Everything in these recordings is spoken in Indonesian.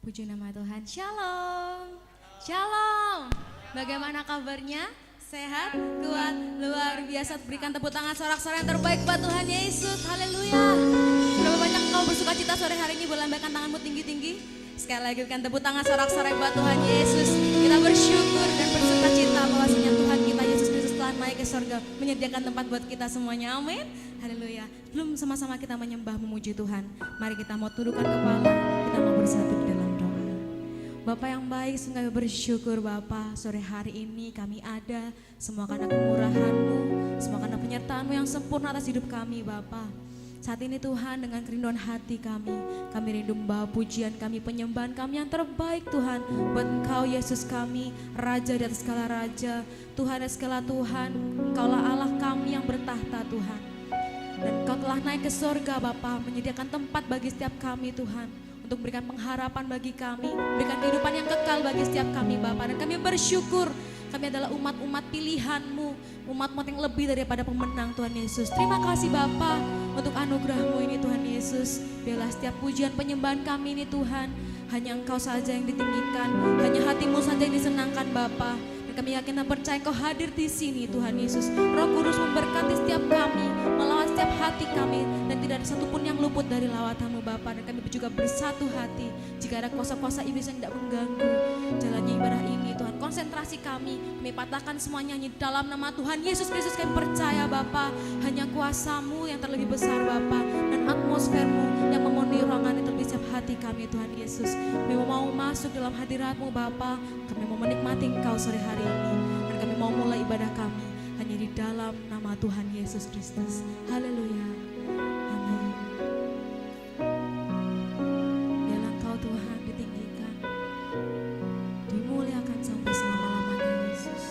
Puji nama Tuhan. Shalom. Shalom. Bagaimana kabarnya? Sehat, kuat, luar biasa. Berikan tepuk tangan sorak-sorai yang terbaik buat Tuhan Yesus. Haleluya. Berapa banyak kau bersuka cita sore hari ini, berlambaikan tanganmu tinggi-tinggi. Sekali lagi berikan tepuk tangan sorak-sorai buat Tuhan Yesus. Kita bersyukur dan bersuka cita bahwasanya Tuhan kita Yesus Kristus telah naik ke surga, menyediakan tempat buat kita semuanya. Amin. Haleluya. Belum sama-sama kita menyembah memuji Tuhan. Mari kita mau tundukkan kepala, kita mau bersatu di dalam doa. Bapa yang baik, sungguh kami bersyukur Bapa, sore hari ini kami ada semua karena kemurahan-Mu, semua karena penyertaan-Mu yang sempurna atas hidup kami Bapa. Saat ini Tuhan, dengan kerinduan hati kami rindu membawa pujian kami, penyembahan kami yang terbaik Tuhan buat Engkau Yesus kami, Raja di atas segala Raja, Tuhan di segala Tuhan. Engkaulah Allah kami yang bertahta Tuhan, dan Engkau telah naik ke surga Bapa, menyediakan tempat bagi setiap kami Tuhan, untuk memberikan pengharapan bagi kami, memberikan kehidupan yang kekal bagi setiap kami Bapa. Dan kami bersyukur kami adalah umat-umat pilihan-Mu, umat-umat yang lebih daripada pemenang Tuhan Yesus. Terima kasih Bapa untuk anugerah-Mu ini Tuhan Yesus. Biarlah setiap pujian penyembahan kami ini Tuhan, hanya Engkau saja yang ditinggikan, hanya hati-Mu saja yang disenangkan Bapa. Dan kami yakin dan percaya Engkau hadir di sini Tuhan Yesus. Roh Kudus memberkati setiap kami, melawat setiap hati kami, dan tidak ada satupun yang luput dari lawatan-Mu Bapa. Dan kami juga bersatu hati jika ada kuasa-kuasa iblis yang tidak mengganggu jalannya ibadah ini Tuhan. Konsentrasi kami patahkan semuanya hanya dalam nama Tuhan Yesus Kristus. Kami percaya Bapa, hanya kuasa-Mu yang terlebih besar Bapa, dan atmosfer-Mu yang memenuhi ruangan yang terlebih setiap hati kami Tuhan Yesus. Kami mau masuk dalam hadirat-Mu Bapa, kami mau menikmati Engkau sore hari ini, dan kami mau mulai ibadah kami hanya di dalam nama Tuhan Yesus Kristus. Haleluya. Amin. Biarlah Engkau Tuhan ditinggikan, dimuliakan sampai selama-lamanya Yesus.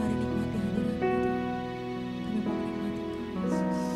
Mari nikmati hadirat-Mu Tuhan. Kami mau menikmati Engkau Yesus.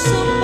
Tuhan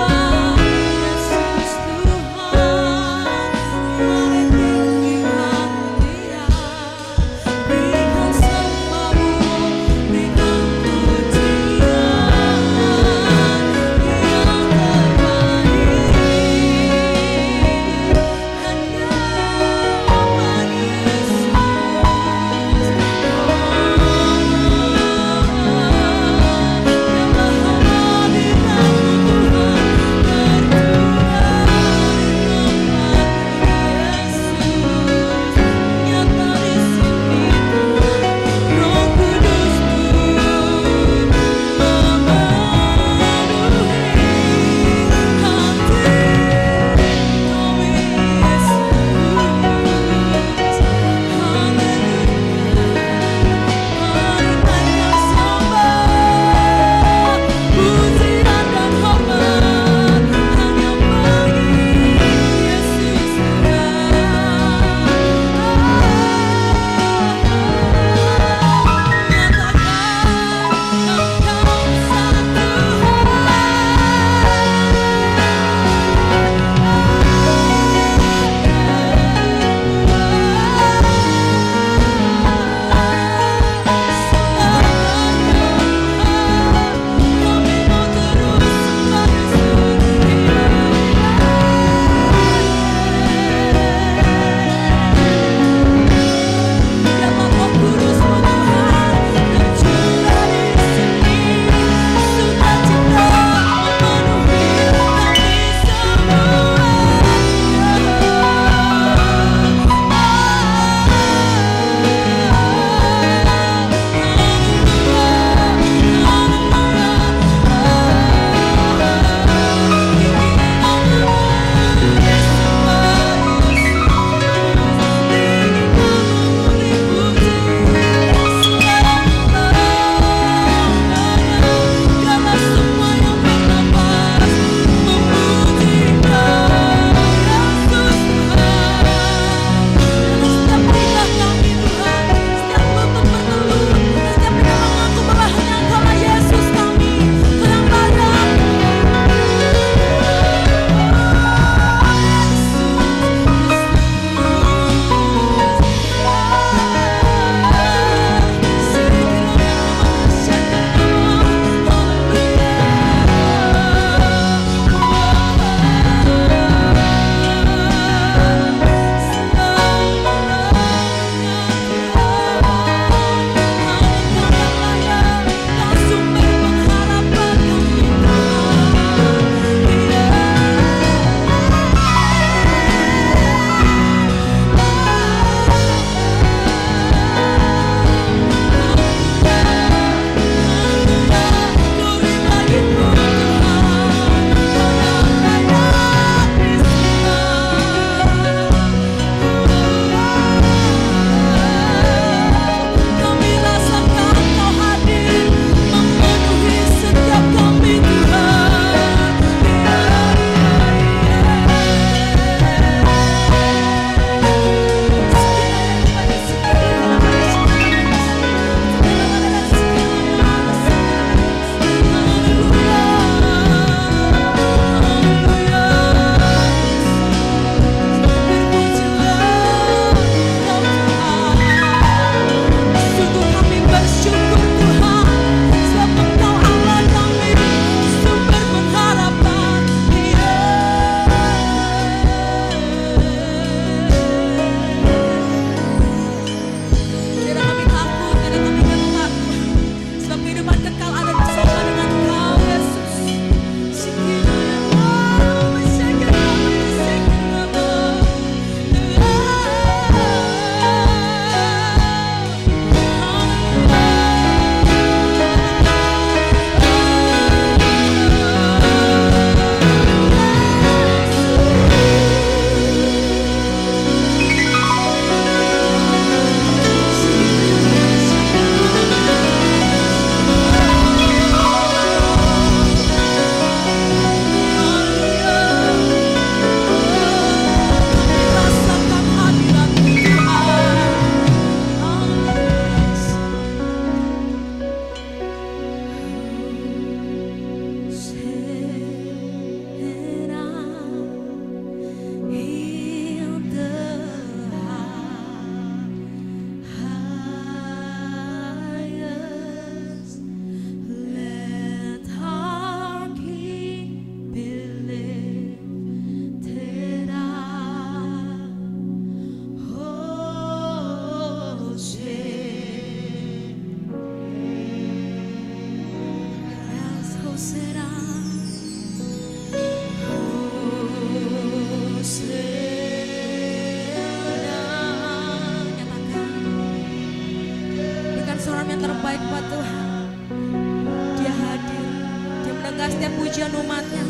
setiap pujian umatnya.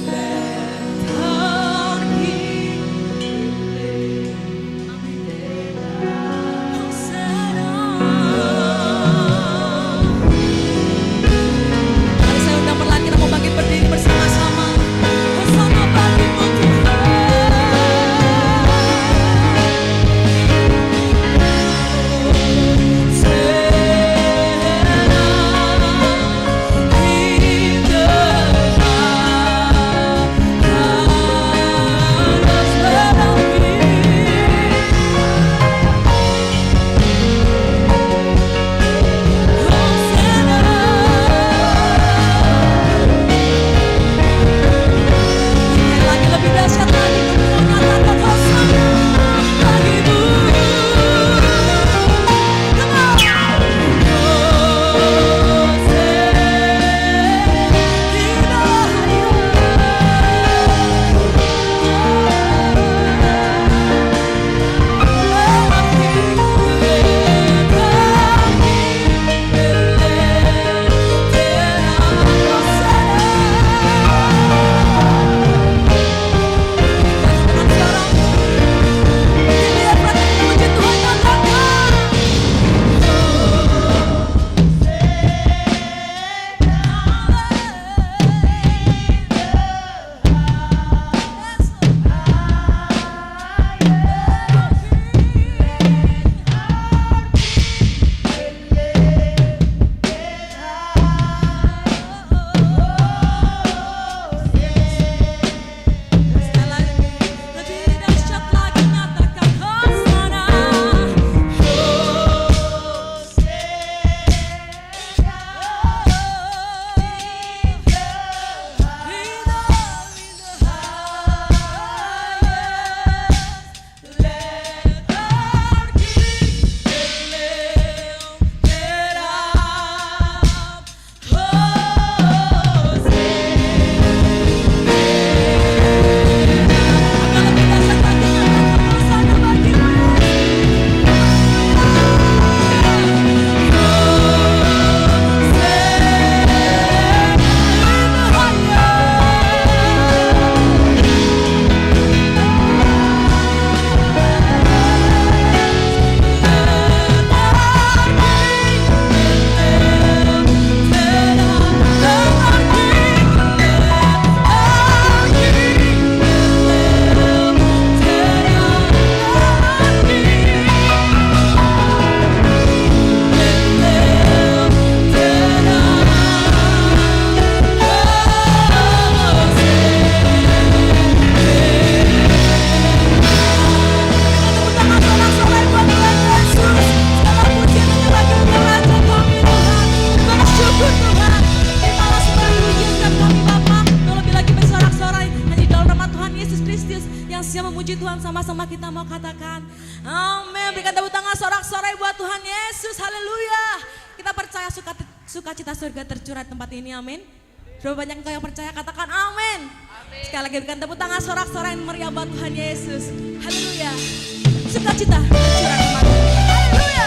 Let our King Hosanna. Mari saya undang perlahan kita mau bangkit berdiri bersama-sama. Hosanna bagimu Tuhan. Memuji Tuhan sama-sama kita mau katakan amin. Berikan tepuk tangan sorak-sorai buat Tuhan Yesus. Haleluya. Kita percaya sukacita surga tercurah tempat ini, amin. Berapa banyak engkau yang percaya, katakan amin. Sekali lagi berikan tepuk tangan sorak-sorai meriah buat Tuhan Yesus. Haleluya. Sukacita tercurah tempat ini. Haleluya.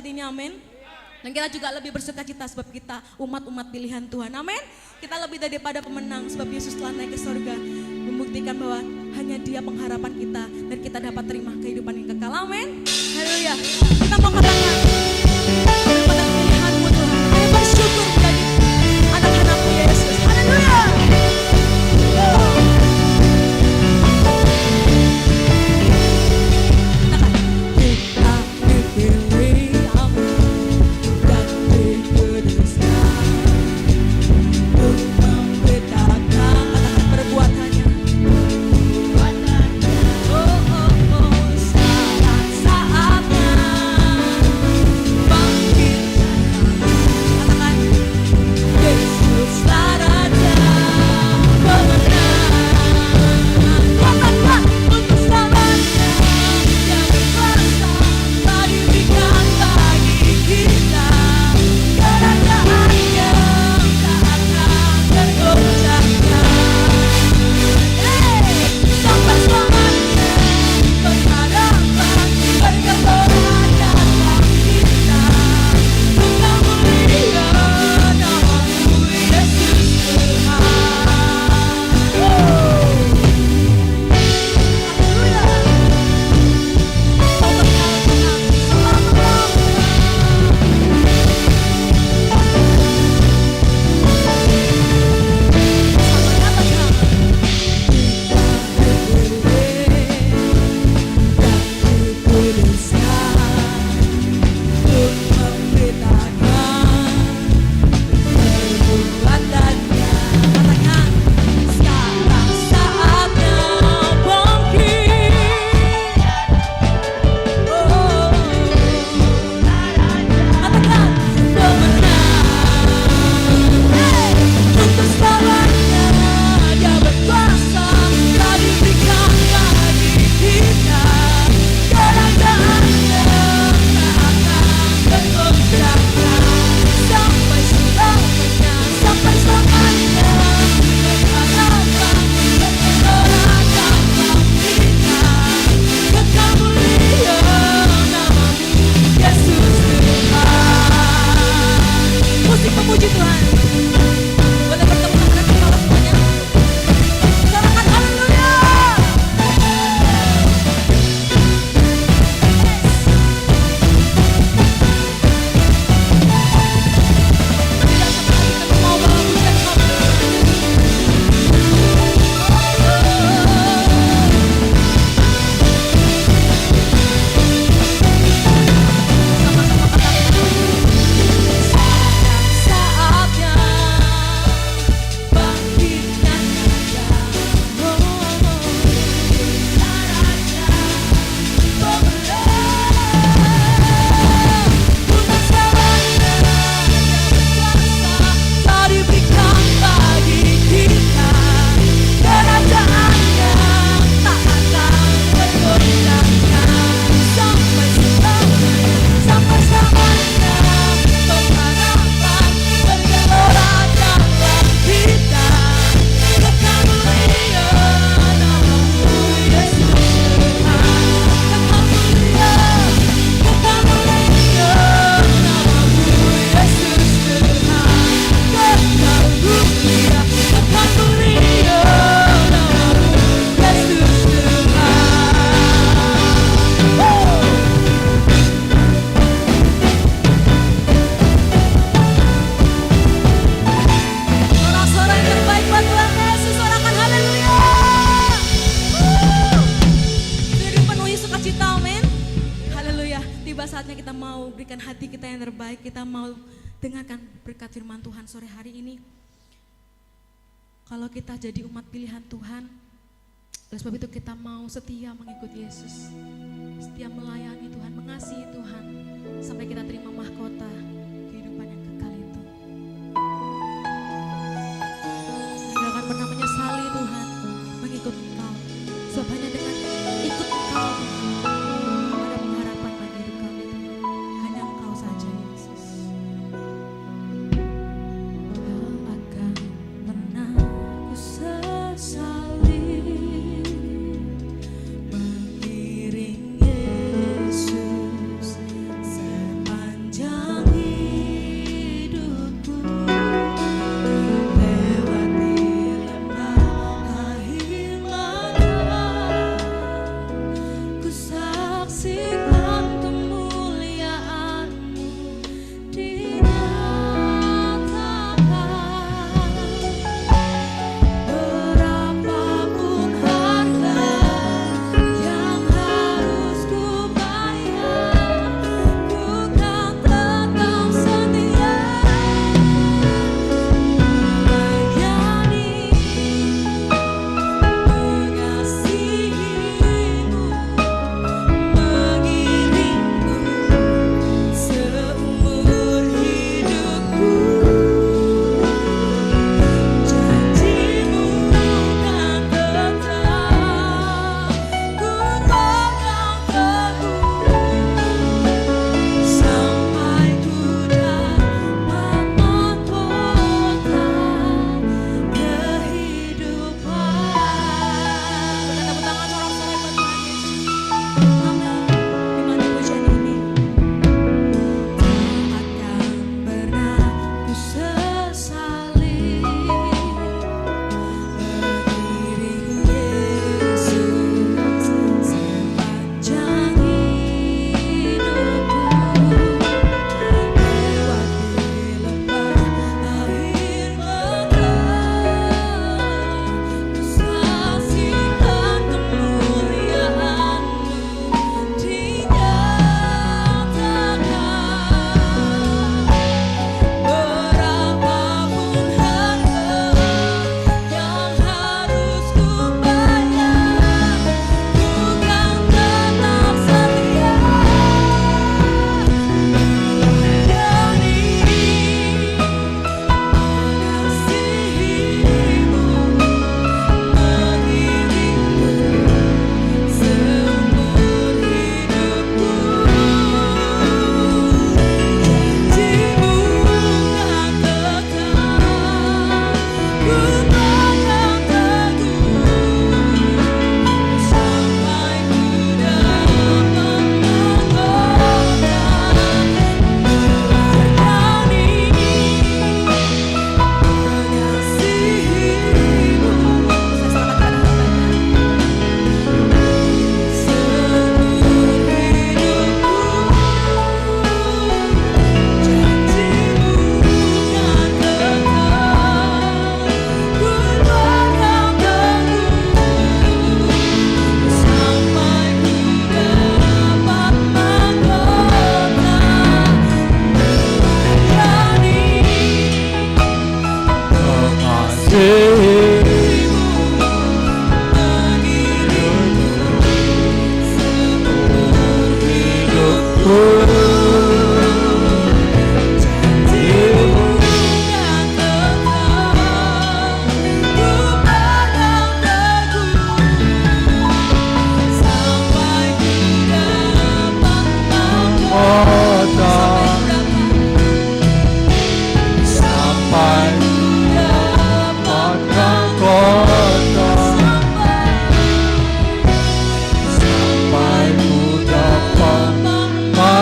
seperti ini, amin. Dan kita juga lebih bersuka cita sebab kita umat-umat pilihan Tuhan, amin. Kita lebih daripada pemenang sebab Yesus telah naik ke surga, membuktikan bahwa hanya Dia pengharapan kita dan kita dapat terima kehidupan yang kekal, amin. Haleluya. Kita mau katakan pada pilihan-Mu Tuhan, kami bersyukur menjadi anak-anak-Mu Yesus, haleluya. dengarkan berkat firman Tuhan sore hari ini. Kalau kita jadi umat pilihan Tuhan, oleh sebab itu kita mau setia mengikuti Yesus, setia melayani Tuhan, mengasihi Tuhan, sampai kita terima mahkota kehidupan yang kekal itu. Tidak akan pernah menyesali Tuhan mengikut Engkau, sebab hanya dengan ikut Engkau ada pengharapan bagi hidup kami Tuhan. Hanya Engkau saja Yesus. Tak akan pernah ku sesali mengiring Yesus sepanjang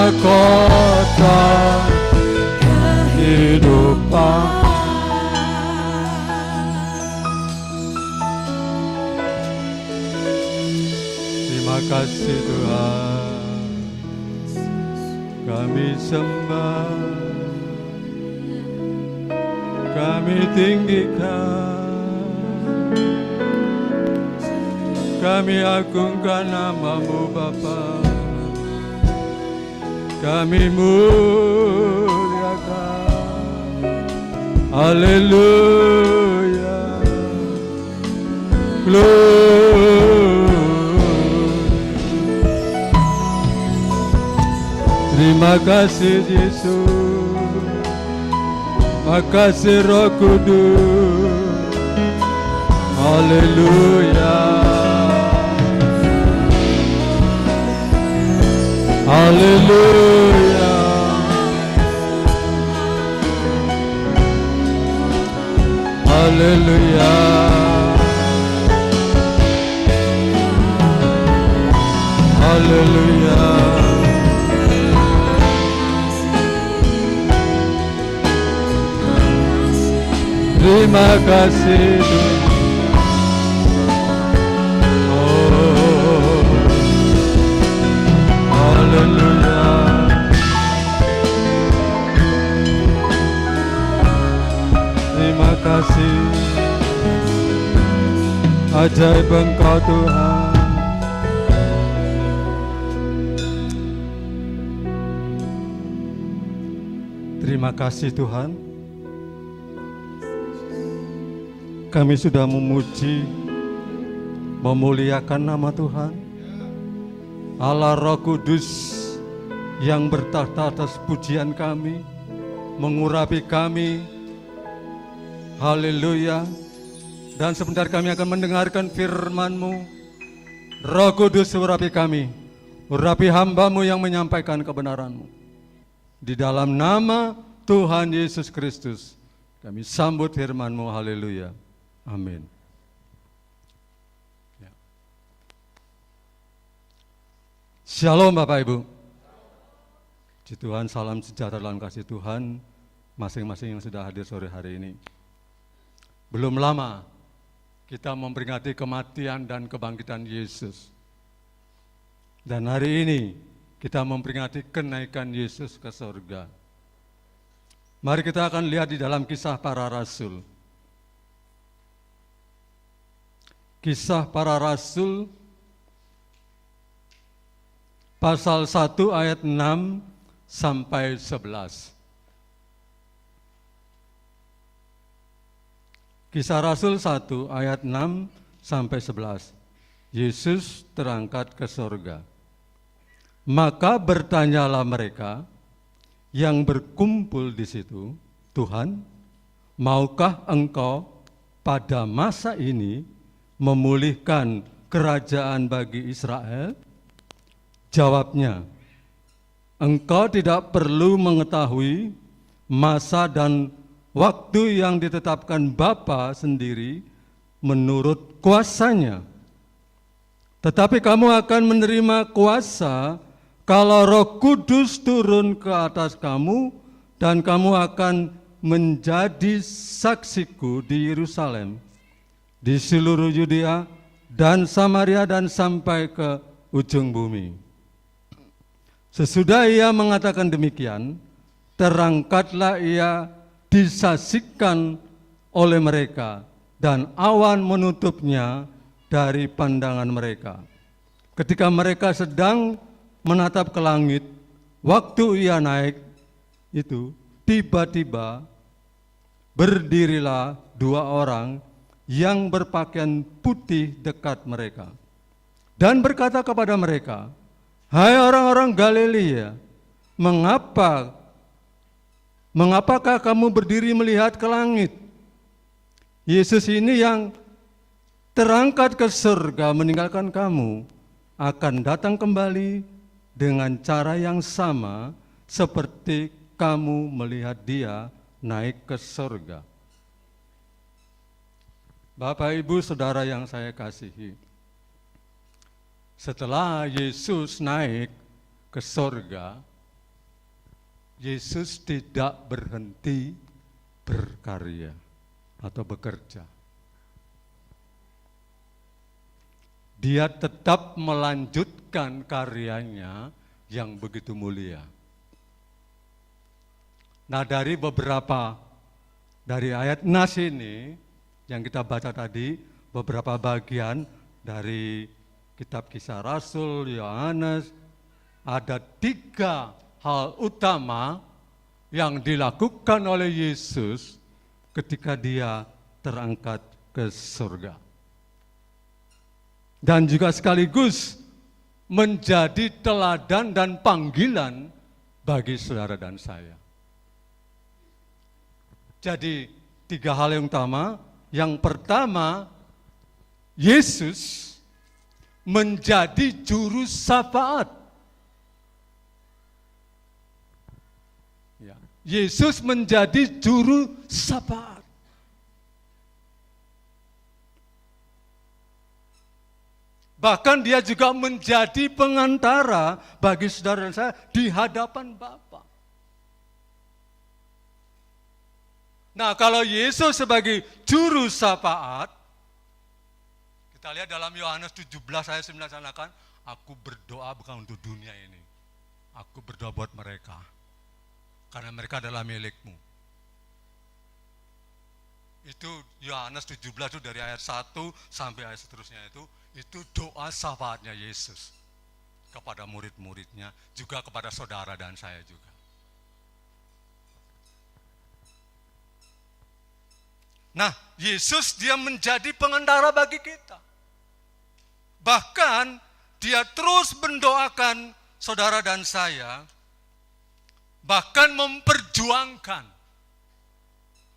mahkota kehidupan. Terima kasih Tuhan, kami sembah, kami tinggikan, kami agungkan nama-Mu Bapa, kami muliakan. Haleluya, glory. Terima kasih Yesus, makasih Roh Kudus. Haleluya, haleluya, haleluya, haleluya. Terima kasih Tuhan. Oh, haleluya. Terima kasih, ajaib Engkau Tuhan. Terima kasih Tuhan, kami sudah memuji, memuliakan nama Tuhan, Allah Roh Kudus yang bertahta atas pujian kami, mengurapi kami. Haleluya. Dan sebentar kami akan mendengarkan firman-Mu. Roh Kudus urapi kami, urapi hamba-Mu yang menyampaikan kebenaran-Mu. Di dalam nama Tuhan Yesus Kristus kami sambut firman-Mu. Haleluya. Amin. Ya. Shalom Bapak Ibu. Puji Tuhan, salam sejahtera dalam kasih Tuhan masing-masing yang sudah hadir sore hari ini. Belum lama kita memperingati kematian dan kebangkitan Yesus. Dan hari ini kita memperingati kenaikan Yesus ke surga. Mari kita akan lihat di dalam Kisah Para Rasul. Kisah Para Rasul pasal 1 ayat 6 sampai 11. Kisah Rasul 1 ayat 6 sampai 11. Yesus terangkat ke surga. Maka bertanyalah mereka yang berkumpul di situ, Tuhan, maukah Engkau pada masa ini memulihkan kerajaan bagi Israel? Jawabnya, Engkau tidak perlu mengetahui masa dan waktu yang ditetapkan Bapa sendiri menurut kuasanya. Tetapi kamu akan menerima kuasa kalau Roh Kudus turun ke atas kamu, dan kamu akan menjadi saksiku di Yerusalem, di seluruh Yudea dan Samaria dan sampai ke ujung bumi. Sesudah ia mengatakan demikian, terangkatlah ia disaksikan oleh mereka, dan awan menutupnya dari pandangan mereka. Ketika mereka sedang menatap ke langit, waktu ia naik itu, tiba-tiba berdirilah dua orang yang berpakaian putih dekat mereka dan berkata kepada mereka, "Hai orang-orang Galilea, mengapakah kamu berdiri melihat ke langit? Yesus ini yang terangkat ke surga meninggalkan kamu akan datang kembali dengan cara yang sama seperti kamu melihat dia naik ke surga." Bapak, Ibu, Saudara yang saya kasihi, setelah Yesus naik ke surga, Yesus tidak berhenti berkarya atau bekerja. Dia tetap melanjutkan karyanya yang begitu mulia. Nah, dari ayat nas ini yang kita baca tadi, beberapa bagian dari kitab Kisah Rasul, Yohanes, ada 3 hal utama yang dilakukan oleh Yesus ketika dia terangkat ke surga. Dan juga sekaligus menjadi teladan dan panggilan bagi saudara dan saya. Jadi 3 hal yang utama. Yang pertama, Yesus menjadi juru syafaat. Ya. Yesus menjadi juru syafaat. Bahkan dia juga menjadi pengantara bagi saudara dan saya di hadapan Bapa. Nah, kalau Yesus sebagai juru syafaat, kita lihat dalam Yohanes 17 ayat 9 sanakan, aku berdoa bukan untuk dunia ini. Aku berdoa buat mereka. Karena mereka adalah milikmu. Itu Yohanes 17 itu dari ayat 1 sampai ayat seterusnya itu doa syafaatnya Yesus kepada murid-muridnya, juga kepada saudara dan saya juga. Nah, Yesus dia menjadi pengantara bagi kita. Bahkan dia terus mendoakan saudara dan saya, bahkan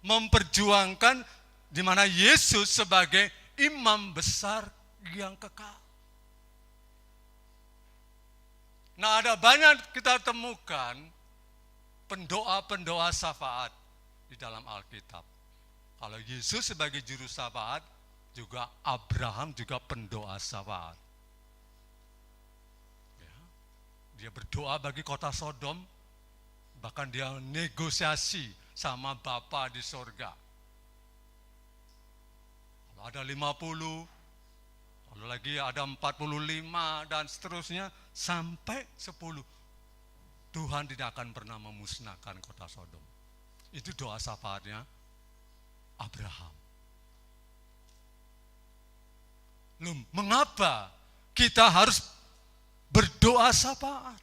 memperjuangkan di mana Yesus sebagai imam besar yang kekal. Nah, ada banyak kita temukan pendoa-pendoa syafaat di dalam Alkitab. Kalau Yesus sebagai juru syafaat, juga Abraham juga pendoa syafaat. Ya, dia berdoa bagi kota Sodom, bahkan dia negosiasi sama Bapa di sorga. Kalau ada 50, lalu lagi ada 45 dan seterusnya sampai 10. Tuhan tidak akan pernah memusnahkan kota Sodom. Itu doa syafaatnya Abraham. Loh, mengapa kita harus berdoa syafaat?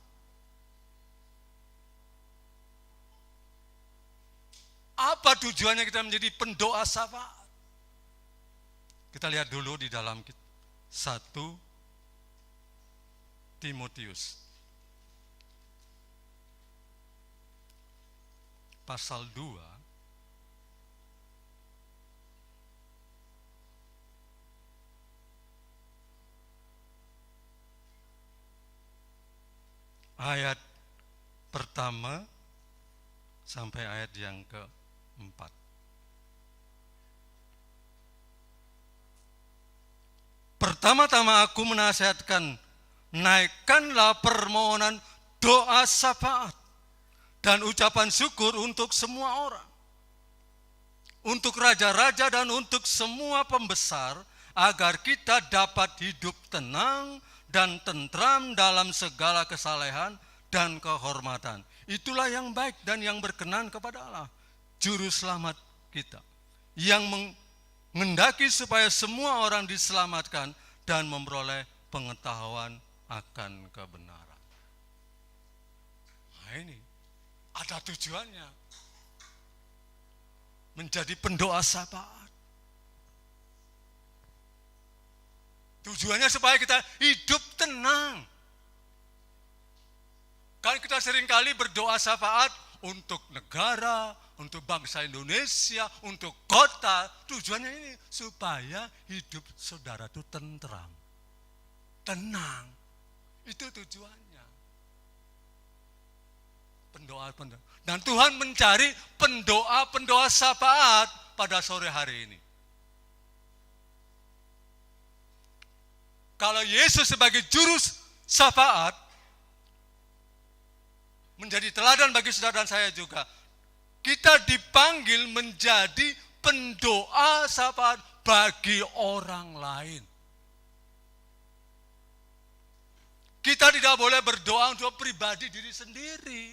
Apa tujuannya kita menjadi pendoa syafaat? Kita lihat dulu di dalam 1 Timotius pasal 2 ayat pertama sampai ayat yang ke-4. Pertama-tama aku menasihatkan, naikkanlah permohonan doa syafaat dan ucapan syukur untuk semua orang, untuk raja-raja dan untuk semua pembesar, agar kita dapat hidup tenang dan tentram dalam segala kesalehan dan kehormatan. Itulah yang baik dan yang berkenan kepada Allah, Juru Selamat kita, yang menghendaki supaya semua orang diselamatkan dan memperoleh pengetahuan akan kebenaran. Nah, ini ada tujuannya. Menjadi pendoa syafaat. Tujuannya supaya kita hidup tenang. Kan kita seringkali berdoa syafaat untuk negara, untuk bangsa Indonesia, untuk kota. Tujuannya ini supaya hidup saudara itu tentram, tenang. Itu tujuannya. Pendoa-pendoa. Dan Tuhan mencari pendoa-pendoa syafaat pada sore hari ini. Kalau Yesus sebagai juru syafaat menjadi teladan bagi saudara dan saya juga. Kita dipanggil menjadi pendoa syafaat bagi orang lain. Kita tidak boleh berdoa untuk pribadi diri sendiri.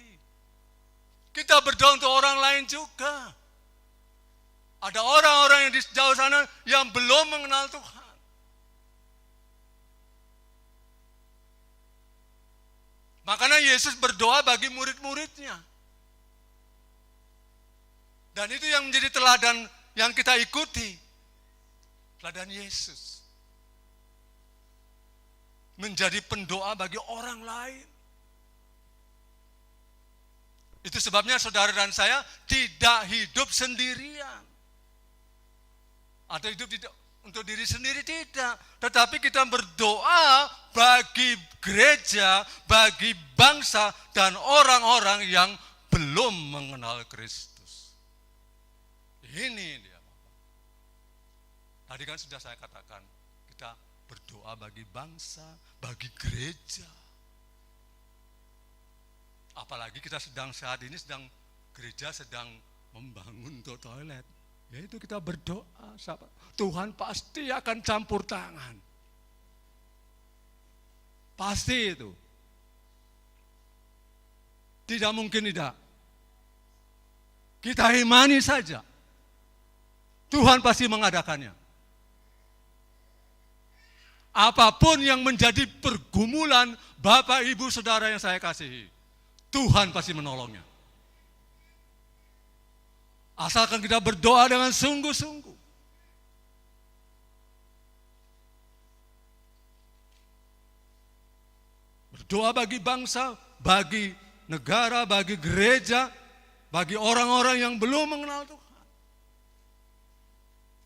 Kita berdoa untuk orang lain juga. Ada orang-orang yang di jauh sana yang belum mengenal Tuhan. Makanya Yesus berdoa bagi murid-muridnya. Dan itu yang menjadi teladan yang kita ikuti. Teladan Yesus. Menjadi pendoa bagi orang lain. Itu sebabnya saudara dan saya tidak hidup sendirian. Atau hidup tidak untuk diri sendiri tidak. Tetapi kita berdoa bagi gereja, bagi bangsa, dan orang-orang yang belum mengenal Kristus. Ini dia. Tadi kan sudah saya katakan, kita berdoa bagi bangsa, bagi gereja. Apalagi kita saat ini gereja sedang membangun untuk toilet. Yaitu kita berdoa, Tuhan pasti akan campur tangan. Pasti itu. Tidak mungkin tidak. Kita imani saja. Tuhan pasti mengadakannya. Apapun yang menjadi pergumulan Bapak, Ibu, Saudara yang saya kasihi, Tuhan pasti menolongnya. Asalkan kita berdoa dengan sungguh-sungguh. Berdoa bagi bangsa, bagi negara, bagi gereja, bagi orang-orang yang belum mengenal Tuhan.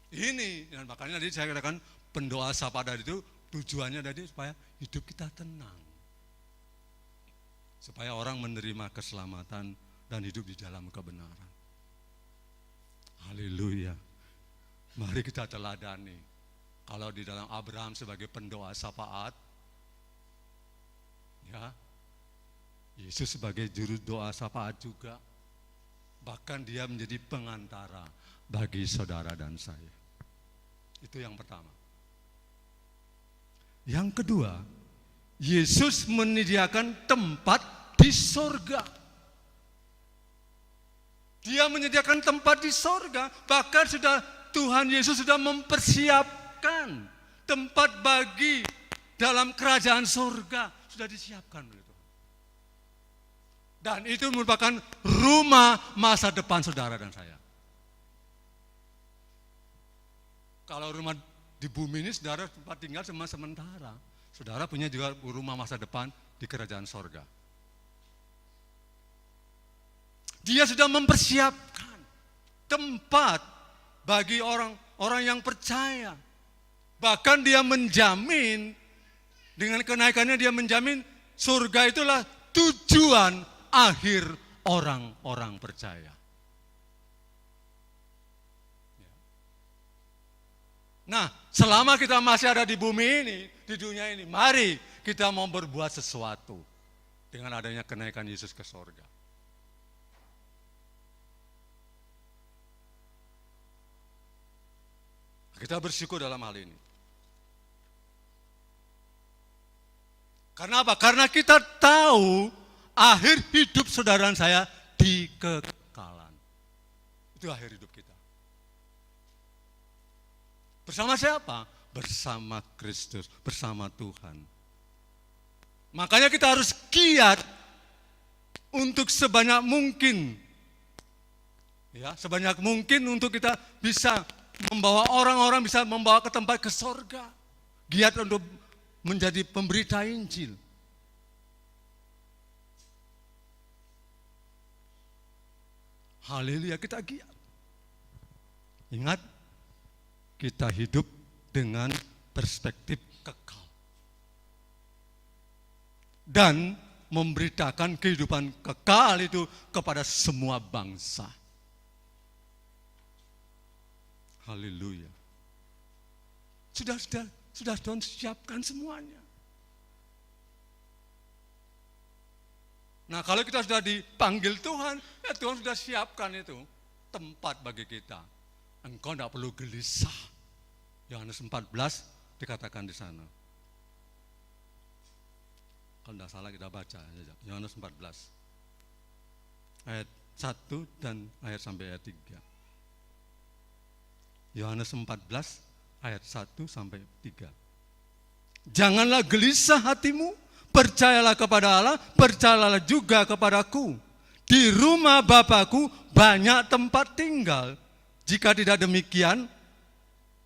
Ini, dan makanya tadi saya katakan pendoa syafaat itu tujuannya tadi supaya hidup kita tenang. Supaya orang menerima keselamatan dan hidup di dalam kebenaran. Haleluya. Mari kita teladani. Kalau di dalam Abraham sebagai pendoa syafaat, ya, Yesus sebagai juru doa syafaat juga. Bahkan dia menjadi pengantara bagi saudara dan saya. Itu yang pertama. Yang kedua, Yesus menyediakan tempat di sorga. Dia menyediakan tempat di sorga, bahkan Tuhan Yesus sudah mempersiapkan tempat bagi dalam kerajaan sorga. Sudah disiapkan oleh Tuhan. Dan itu merupakan rumah masa depan saudara dan saya. Kalau rumah di bumi ini saudara tempat tinggal cuma sementara. Saudara punya juga rumah masa depan di kerajaan sorga. Dia sudah mempersiapkan tempat bagi orang-orang yang percaya. Bahkan dia menjamin, dengan kenaikannya dia menjamin surga itulah tujuan akhir orang-orang percaya. Nah, selama kita masih ada di bumi ini, di dunia ini, mari kita mau berbuat sesuatu dengan adanya kenaikan Yesus ke sorga. Kita bersyukur dalam hal ini. Karena apa? Karena kita tahu akhir hidup saudara dan saya di kekekalan. Itu akhir hidup kita. Bersama siapa? Bersama Kristus, bersama Tuhan. Makanya kita harus giat untuk sebanyak mungkin, ya, sebanyak mungkin untuk kita bisa membawa orang-orang, bisa membawa ke tempat ke sorga. Giat untuk menjadi pemberita Injil. Haleluya, kita giat. Ingat, kita hidup dengan perspektif kekal. Dan memberitakan kehidupan kekal itu kepada semua bangsa. Haleluya. Sudah Tuhan siapkan semuanya. Nah, kalau kita sudah dipanggil Tuhan, ya Tuhan sudah siapkan itu tempat bagi kita. Engkau tidak perlu gelisah. Yohanes 14 dikatakan di sana. Kalau tidak salah kita baca, Yohanes 14. Ayat 1 dan ayat sampai ayat 3. Yohanes 14 ayat 1 sampai 3. Janganlah gelisah hatimu, percayalah kepada Allah, percayalah juga kepadaku. Di rumah Bapakku banyak tempat tinggal. Jika tidak demikian,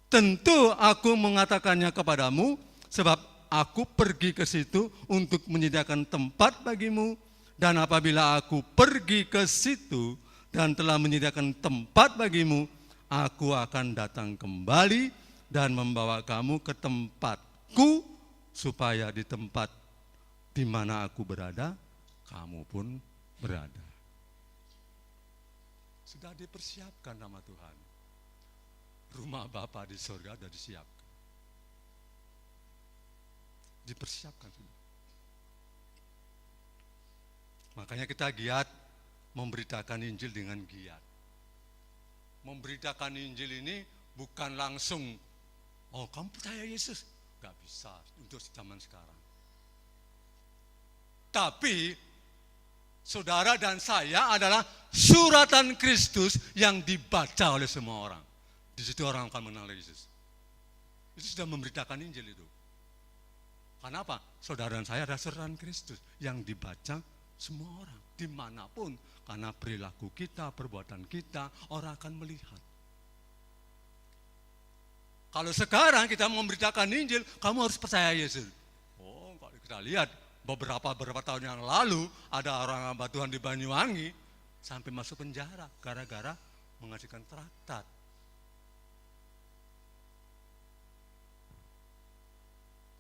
tentu aku mengatakannya kepadamu, sebab aku pergi ke situ untuk menyediakan tempat bagimu. Dan apabila aku pergi ke situ dan telah menyediakan tempat bagimu, aku akan datang kembali dan membawa kamu ke tempatku, supaya di tempat di mana aku berada, kamu pun berada. Sudah dipersiapkan nama Tuhan. Rumah Bapa di surga sudah disiapkan. Dipersiapkan sudah. Makanya kita giat memberitakan Injil dengan giat. Memberitakan Injil ini bukan langsung, oh kamu percaya Yesus. Gak bisa untuk zaman sekarang. Tapi saudara dan saya adalah suratan Kristus yang dibaca oleh semua orang. Di situ orang akan mengenal Yesus. Itu sudah memberitakan Injil itu. Karena apa? Saudara dan saya adalah suratan Kristus yang dibaca semua orang, dimanapun. Karena perilaku kita, perbuatan kita, orang akan melihat. Kalau sekarang kita memberitakan Injil, kamu harus percaya Yesus. Oh, kalau kita lihat beberapa tahun yang lalu, ada orang hamba Tuhan di Banyuwangi sampai masuk penjara gara-gara mengajukan traktat.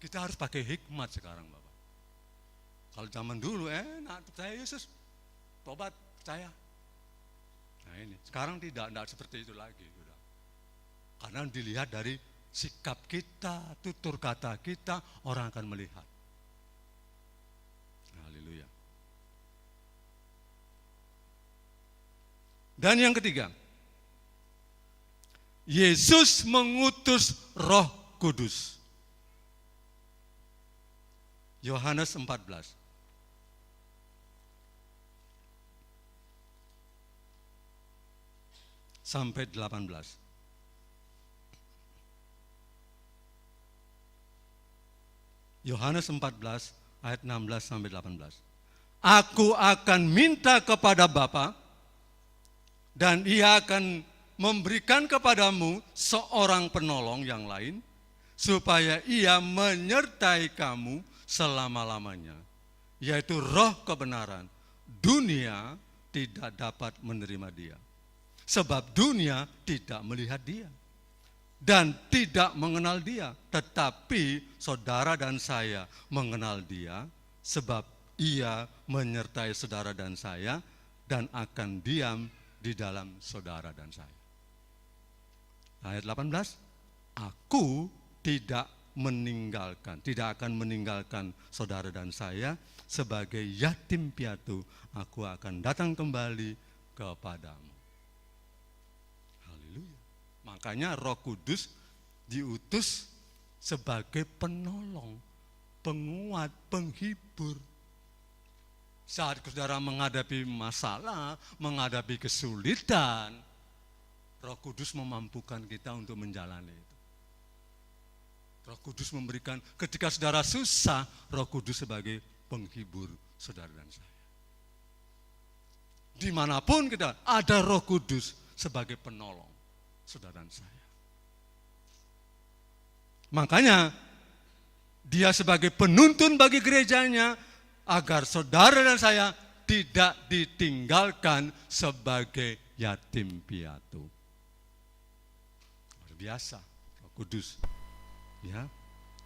Kita harus pakai hikmat sekarang, Bapak. Kalau zaman dulu enak, percaya Yesus, tobat, percaya. Nah ini, sekarang tidak seperti itu lagi. Sudah. Karena dilihat dari sikap kita, tutur kata kita, orang akan melihat. Haleluya. Dan yang ketiga, Yesus mengutus Roh Kudus. Yohanes 14. Sampai 18. Yohanes 14 ayat 16 sampai 18. Aku akan minta kepada Bapa dan Ia akan memberikan kepadamu seorang penolong yang lain, supaya Ia menyertai kamu selama-lamanya, yaitu Roh kebenaran. Dunia tidak dapat menerima Dia, sebab dunia tidak melihat Dia dan tidak mengenal Dia. Tetapi saudara dan saya mengenal Dia, sebab Ia menyertai saudara dan saya dan akan diam di dalam saudara dan saya. Ayat 18, aku tidak akan meninggalkan saudara dan saya sebagai yatim piatu. Aku akan datang kembali kepadamu. Makanya Roh Kudus diutus sebagai penolong, penguat, penghibur. Saat saudara menghadapi masalah, menghadapi kesulitan, Roh Kudus memampukan kita untuk menjalani itu. Roh Kudus memberikan, ketika saudara susah, Roh Kudus sebagai penghibur saudara dan saya. Dimanapun kita, ada Roh Kudus sebagai penolong saudara dan saya. Makanya Dia sebagai penuntun bagi gerejanya, agar saudara dan saya tidak ditinggalkan sebagai yatim piatu. Luar biasa, Roh Kudus. Ya,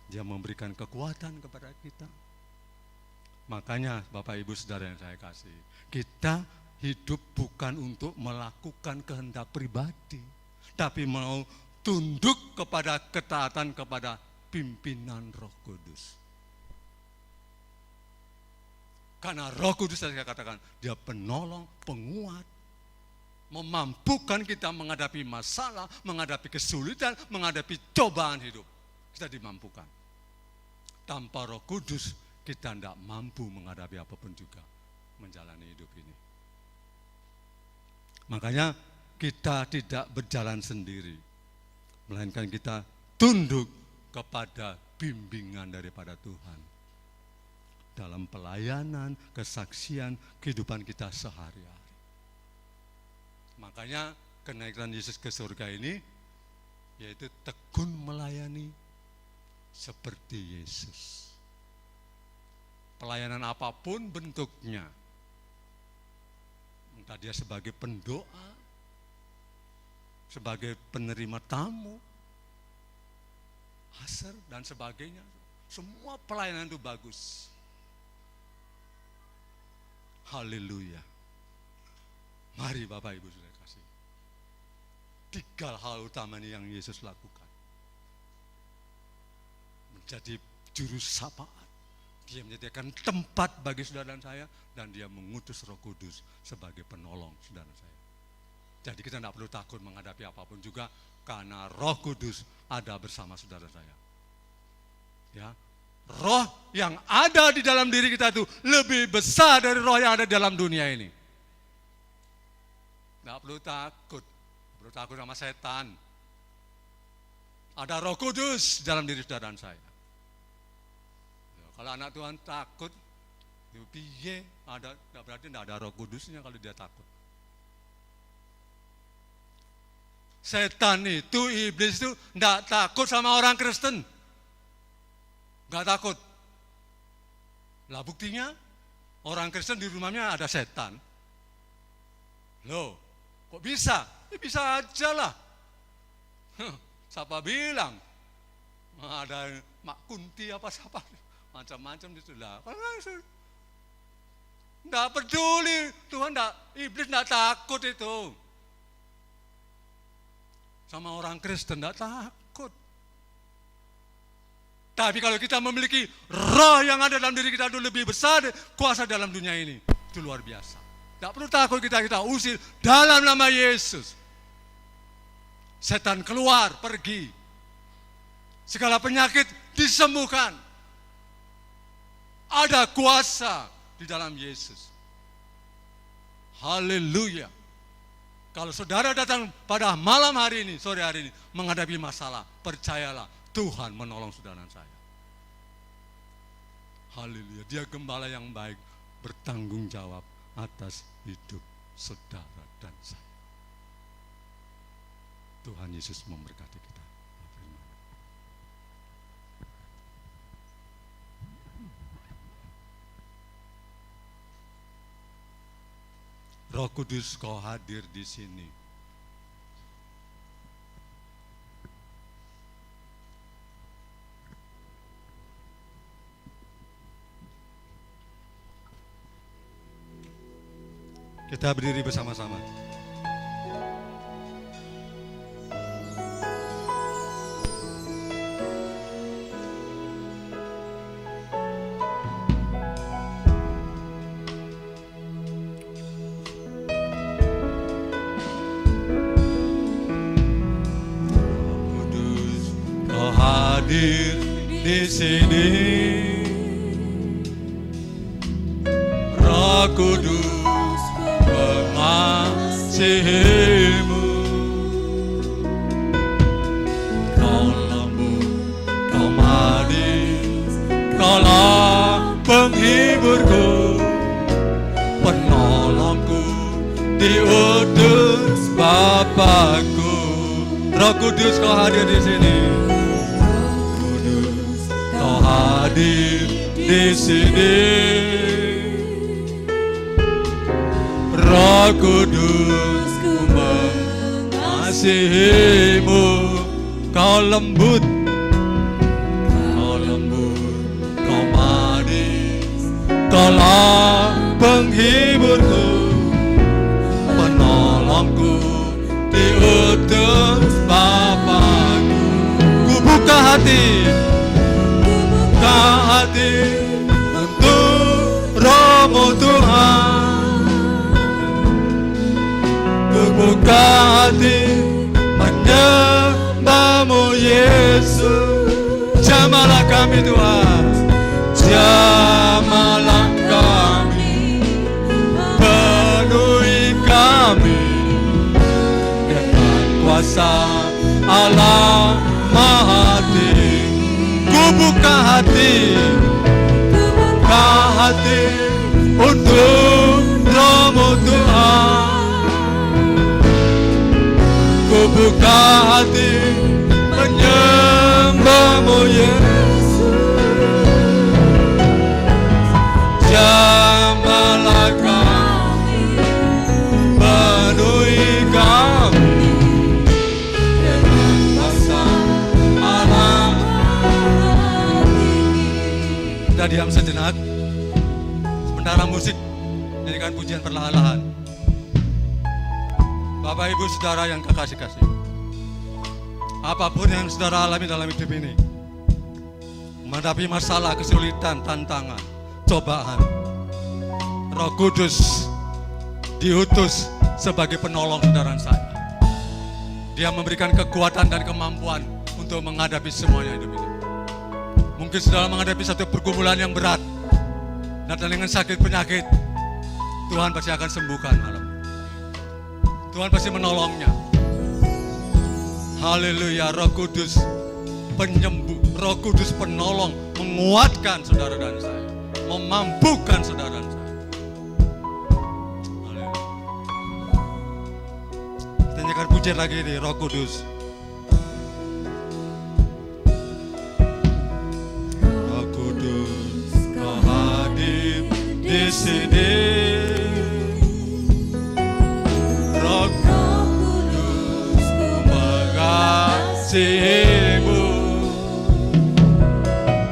Dia memberikan kekuatan kepada kita. Makanya Bapak Ibu Saudara yang saya kasih, kita hidup bukan untuk melakukan kehendak pribadi, tapi mau tunduk kepada ketaatan kepada pimpinan Roh Kudus. Karena Roh Kudus saya katakan, dia penolong, penguat, memampukan kita menghadapi masalah, menghadapi kesulitan, menghadapi cobaan hidup. Kita dimampukan. Tanpa Roh Kudus, kita tidak mampu menghadapi apapun juga, menjalani hidup ini. Makanya kita tidak berjalan sendiri, melainkan kita tunduk kepada bimbingan daripada Tuhan dalam pelayanan, kesaksian, kehidupan kita sehari-hari. Makanya kenaikan Yesus ke surga ini, yaitu tekun melayani seperti Yesus. Pelayanan apapun bentuknya, entah dia sebagai pendoa, sebagai penerima tamu, aser dan sebagainya, semua pelayanan itu bagus. Haleluya. Mari Bapak Ibu sudah kasih. 3 hal utama ini yang Yesus lakukan. Menjadi juru syafaat. Dia menyediakan tempat bagi saudara dan saya, dan dia mengutus Roh Kudus sebagai penolong saudara saya. Jadi kita tidak perlu takut menghadapi apapun juga, karena Roh Kudus ada bersama saudara saya. Ya, Roh yang ada di dalam diri kita itu lebih besar dari roh yang ada di dalam dunia ini. Tidak perlu takut, perlu takut sama setan. Ada Roh Kudus dalam diri saudara dan saya. Ya, kalau anak Tuhan takut, itu piye? Berarti tidak ada Roh Kudusnya kalau dia takut. Setan itu, iblis itu tidak takut sama orang Kristen. Enggak takut. Lah buktinya, orang Kristen di rumahnya ada setan. Loh, kok bisa? Ya bisa aja lah. Siapa bilang? Ada Mak Kunti apa siapa? Macam-macam itu lah. Enggak peduli, Tuhan enggak, iblis enggak takut itu. Sama orang Kristen enggak takut. Tapi kalau kita memiliki roh yang ada dalam diri kita itu lebih besar kuasa dalam dunia ini. Itu luar biasa. Tidak perlu takut, kita usir dalam nama Yesus. Setan keluar, pergi. Segala penyakit disembuhkan. Ada kuasa di dalam Yesus. Haleluya. Kalau saudara datang pada malam hari ini, sore hari ini, menghadapi masalah, percayalah, Tuhan menolong saudara dan saya. Haleluya, dia gembala yang baik, bertanggung jawab atas hidup saudara dan saya. Tuhan Yesus memberkati kita. Roh Kudus, kau hadir di sini. Kita berdiri bersama-sama. Kudus, kau hadir di sini. Roh Kudus, mengasihimu, kau lembut, kau manis, kaulah penghiburku, penolongku, diutus Bapakku. Roh Kudus, kau hadir di sini. Roh Kudus, kau hadir di sini. Roh Kudus, ku mengasihimu, kau lembut, kau manis, kaulah penghiburku, penolongku, diutus Bapakku. Ku buka hati untuk Roh buka hati menyembahmu Yesus. Jamahlah kami Tuhan, jamahlah kami, penuhi kami dengan kuasa Allah Maha Tinggi. Ku buka hati untuk Roh-Mu Tuhan. Ku buka hati menyembahmu Yesus. Jamahlah kami, penuhi kami dengan kuasa Allah. Kita diam sejenak, sementara musik nyanyikan pujian perlahan-lahan. Bapak Ibu Saudara yang kekasih-kasih, apapun yang saudara alami dalam hidup ini, menghadapi masalah, kesulitan, tantangan, cobaan, Roh Kudus diutus sebagai penolong saudara saya. Dia memberikan kekuatan dan kemampuan untuk menghadapi semuanya hidup ini. Mungkin saudara menghadapi satu pergumulan yang berat, dan dengan sakit penyakit, Tuhan pasti akan sembuhkan malam. Tuhan pasti menolongnya. Haleluya. Roh Kudus penyembuh, Roh Kudus penolong, menguatkan saudara dan saya, memampukan saudara dan saya. Haleluya. Kita nyanyikan pujian lagi nih, Roh Kudus. Roh Kudus, Kau hadir di sini. Roh Kudus, ku mengasihimu.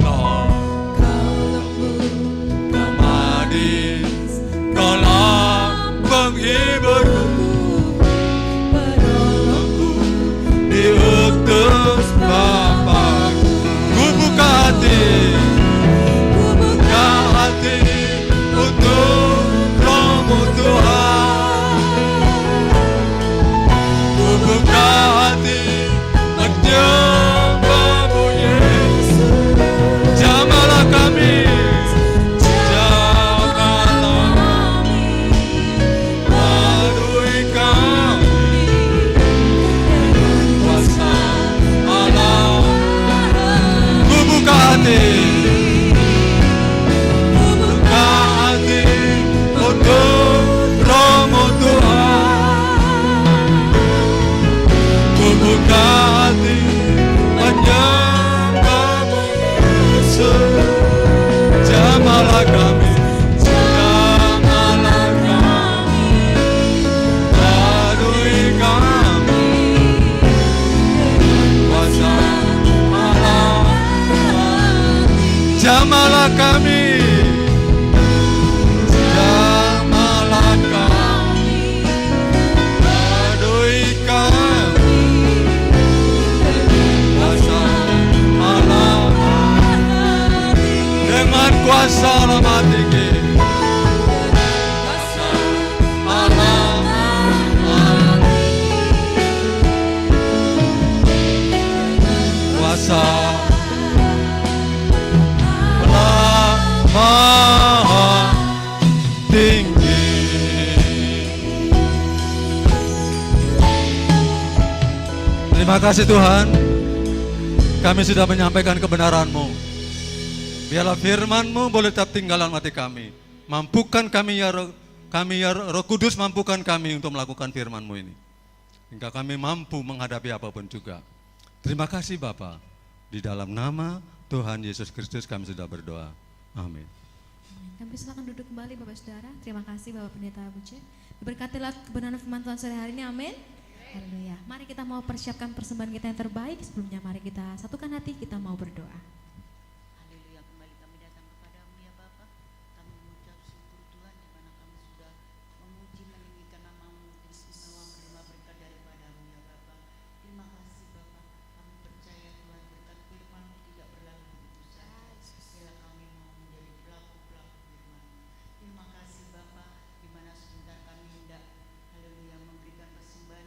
Kau lembut, Kau manis, Kaulah penghiburku, penolongku, diutus Bapa-Ku. Ku buka hati untuk Roh-Mu Tuhan. Ku buka hati menyembahmu Yesus. Jamahlah kami, jamahlah kami, penuhi kami dengan kuasa Allah. Ku buka hati untuk Roh-Mu Tuhan. Ku buka hati menyembahmu Yesus. Jamahlah kami, jamahlah kami, penuhi kami dengan kuasa Allah. Jamahlah kami, kuasa Allah Maha Tinggi. Kuasa Allah Maha Tinggi. Kuasa Allah Maha Tinggi. Terima kasih Tuhan, kami sudah menyampaikan kebenaran-Mu. Biarlah firman-Mu boleh tetap tinggal dalam hati kami. Mampukan kami ya Roh Kudus, mampukan kami untuk melakukan firman-Mu ini, hingga kami mampu menghadapi apapun juga. Terima kasih Bapa. Di dalam nama Tuhan Yesus Kristus kami sudah berdoa. Amin. Kami silakan duduk kembali Bapak Saudara. Terima kasih Bapak Pendeta Buce. Diberkatilah kebenaran firman Tuhan sore hari ini. Amin. Haleluya. Mari kita mau persiapkan persembahan kita yang terbaik. Sebelumnya mari kita satukan hati, kita mau berdoa. Terima kasih Bapak, di mana sebentar kami hendak haleluya memberikan persembahan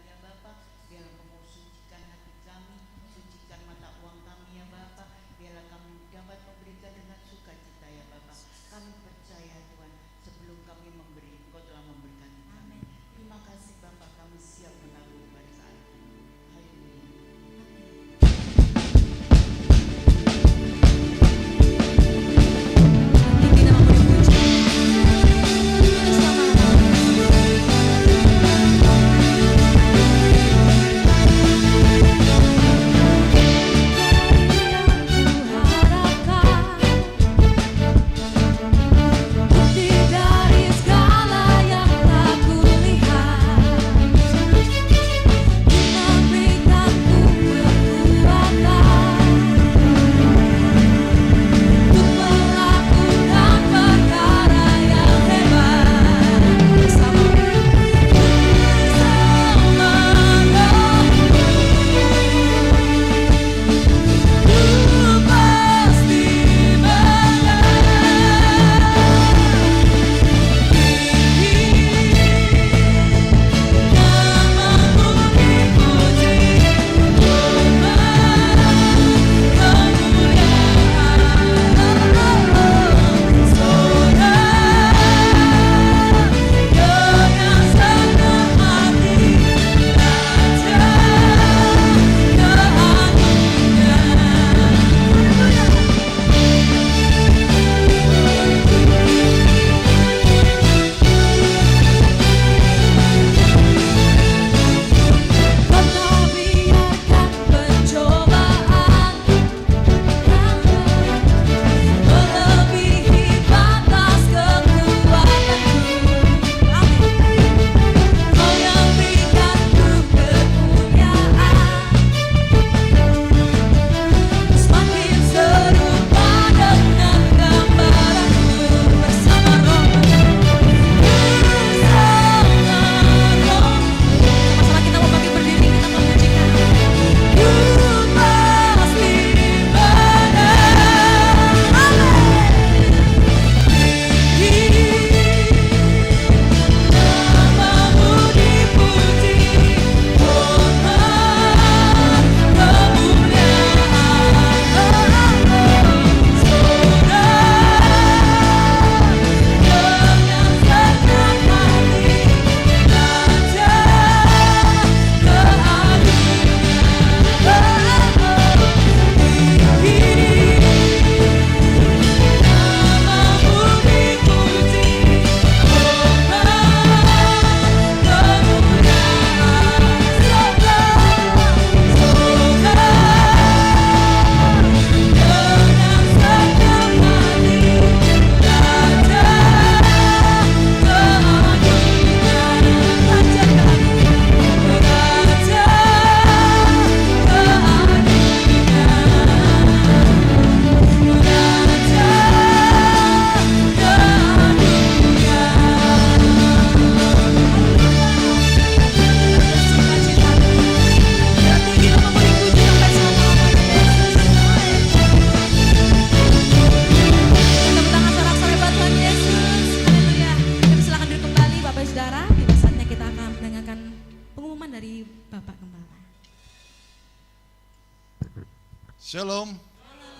Shalom.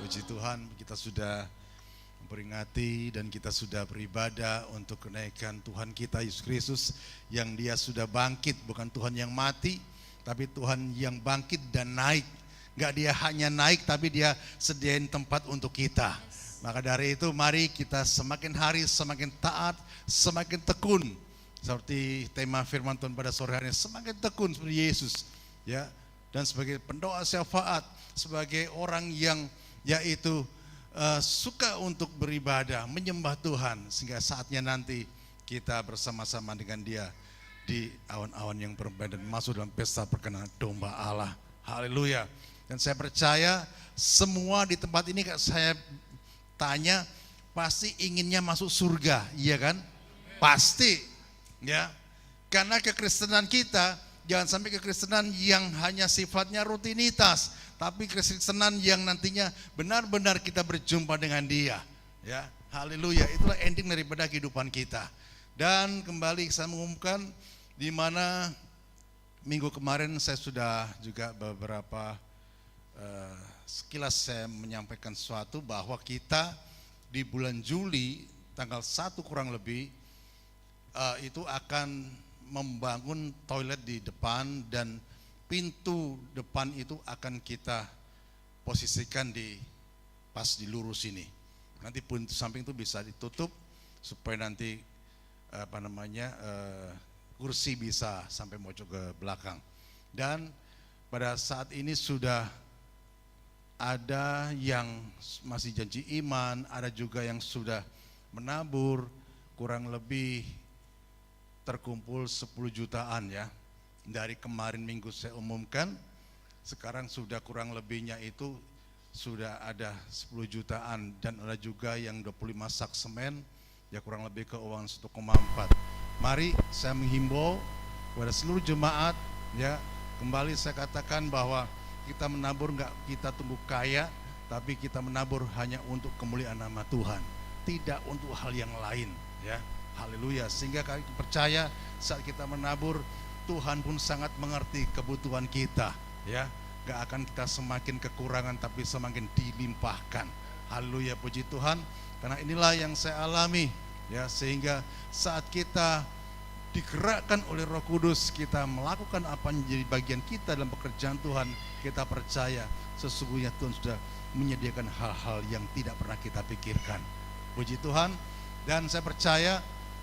Puji Tuhan, kita sudah memperingati dan kita sudah beribadah untuk kenaikan Tuhan kita Yesus Kristus yang Dia sudah bangkit, bukan Tuhan yang mati, tapi Tuhan yang bangkit dan naik. Enggak Dia hanya naik, tapi Dia sediain tempat untuk kita. Maka dari itu mari kita semakin hari semakin taat, semakin tekun. Seperti tema firman Tuhan pada sore hari ini, semakin tekun seperti Yesus, ya. Dan sebagai pendoa syafaat, sebagai orang yang yaitu suka untuk beribadah, menyembah Tuhan, sehingga saatnya nanti kita bersama-sama dengan Dia di awan-awan yang berbeda dan masuk dalam pesta perkenanan domba Allah. Haleluya. Dan saya percaya semua di tempat ini saya tanya pasti inginnya masuk surga, iya kan? Pasti, ya. Karena kekristenan kita jangan sampai kekristenan yang hanya sifatnya rutinitas, tapi kekristenan yang nantinya benar-benar kita berjumpa dengan Dia. Ya, haleluya. Itulah ending daripada kehidupan kita. Dan kembali saya mengumumkan di mana minggu kemarin saya sudah juga beberapa sekilas saya menyampaikan sesuatu bahwa kita di bulan Juli tanggal 1 kurang lebih itu akan membangun toilet di depan dan pintu depan itu akan kita posisikan pas di lurus ini. Nanti pintu samping itu bisa ditutup supaya nanti kursi bisa sampai mojok ke belakang. Dan pada saat ini sudah ada yang masih janji iman, ada juga yang sudah menabur, kurang lebih terkumpul 10 jutaan ya. Dari kemarin minggu saya umumkan, sekarang sudah kurang lebihnya itu sudah ada 10 jutaan dan ada juga yang 25 sak semen, ya kurang lebih keuangan 1,4. Mari saya menghimbau kepada seluruh jemaat, ya kembali saya katakan bahwa kita menabur enggak kita tunggu kaya, tapi kita menabur hanya untuk kemuliaan nama Tuhan, tidak untuk hal yang lain, ya. Haleluya. Sehingga kami percaya saat kita menabur, Tuhan pun sangat mengerti kebutuhan kita, ya. Gak akan kita semakin kekurangan, tapi semakin dilimpahkan. Haleluya, puji Tuhan. Karena inilah yang saya alami, ya. Sehingga saat kita digerakkan oleh Roh Kudus, kita melakukan apa yang menjadi bagian kita dalam pekerjaan Tuhan, kita percaya sesungguhnya Tuhan sudah menyediakan hal-hal yang tidak pernah kita pikirkan. Puji Tuhan. Dan saya percaya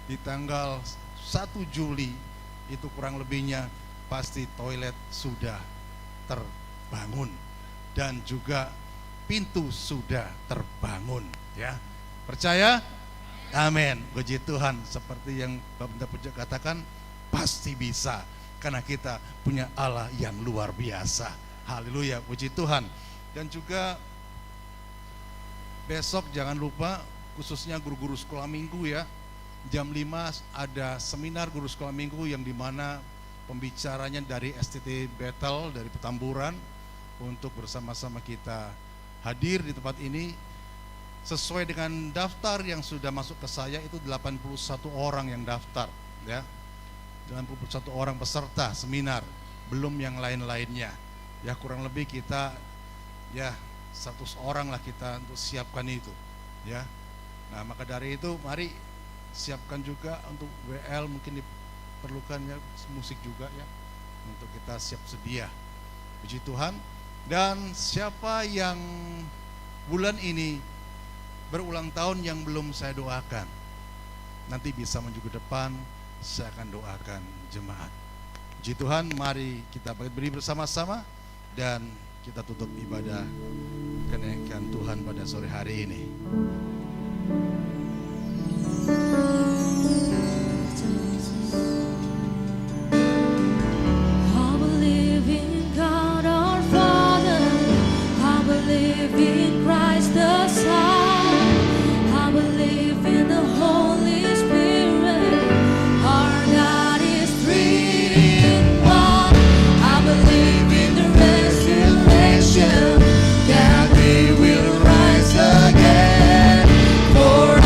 di tanggal 1 Juli itu kurang lebihnya pasti toilet sudah terbangun dan juga pintu sudah terbangun, ya. Percaya? Amin. Puji Tuhan. Seperti yang Bapak Puja katakan, pasti bisa karena kita punya Allah yang luar biasa. Haleluya, puji Tuhan. Dan juga besok jangan lupa, khususnya guru-guru sekolah minggu ya, jam 5 ada seminar guru sekolah minggu yang dimana pembicaranya dari STT Bethel dari Petamburan untuk bersama-sama kita hadir di tempat ini. Sesuai dengan daftar yang sudah masuk ke saya itu 81 orang yang daftar, ya. 81 orang peserta seminar, belum yang lain-lainnya. Ya kurang lebih kita ya 100 orang lah kita untuk siapkan itu, ya. Nah, maka dari itu mari siapkan juga untuk WL, mungkin diperlukan ya musik juga ya untuk kita siap sedia. Puji Tuhan. Dan siapa yang bulan ini berulang tahun yang belum saya doakan, nanti bisa maju ke depan, saya akan doakan jemaat. Puji Tuhan, mari kita beri bersama-sama dan kita tutup ibadah kenaikan Tuhan pada sore hari ini. I believe in God our Father, I believe in Christ the Son, I believe in the Holy Spirit, our God is three in one. I believe in the resurrection, that we will rise again, for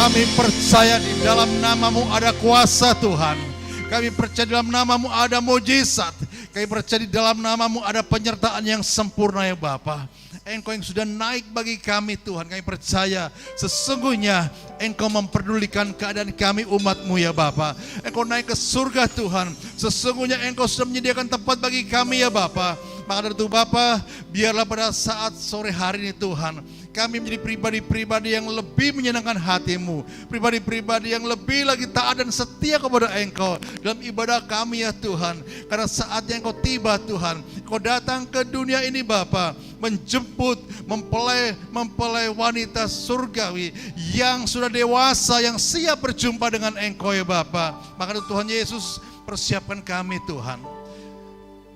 Kami percaya di dalam nama-Mu ada kuasa Tuhan. Kami percaya di dalam nama-Mu ada mujizat. Kami percaya di dalam nama-Mu ada penyertaan yang sempurna ya Bapa. Engkau yang sudah naik bagi kami Tuhan. Kami percaya sesungguhnya Engkau memperdulikan keadaan kami umat-Mu ya Bapa. Engkau naik ke surga Tuhan. Sesungguhnya Engkau sudah menyediakan tempat bagi kami ya Bapa. Maka dari itu Bapa, biarlah pada saat sore hari ini Tuhan, kami menjadi pribadi-pribadi yang lebih menyenangkan hati-Mu. Pribadi-pribadi yang lebih lagi taat dan setia kepada Engkau dalam ibadah kami ya Tuhan. Karena saatnya Engkau tiba Tuhan. Engkau datang ke dunia ini Bapa, menjemput, mempelai wanita surgawi yang sudah dewasa, yang siap berjumpa dengan Engkau ya Bapa. Maka dari Tuhan Yesus, persiapkan kami Tuhan.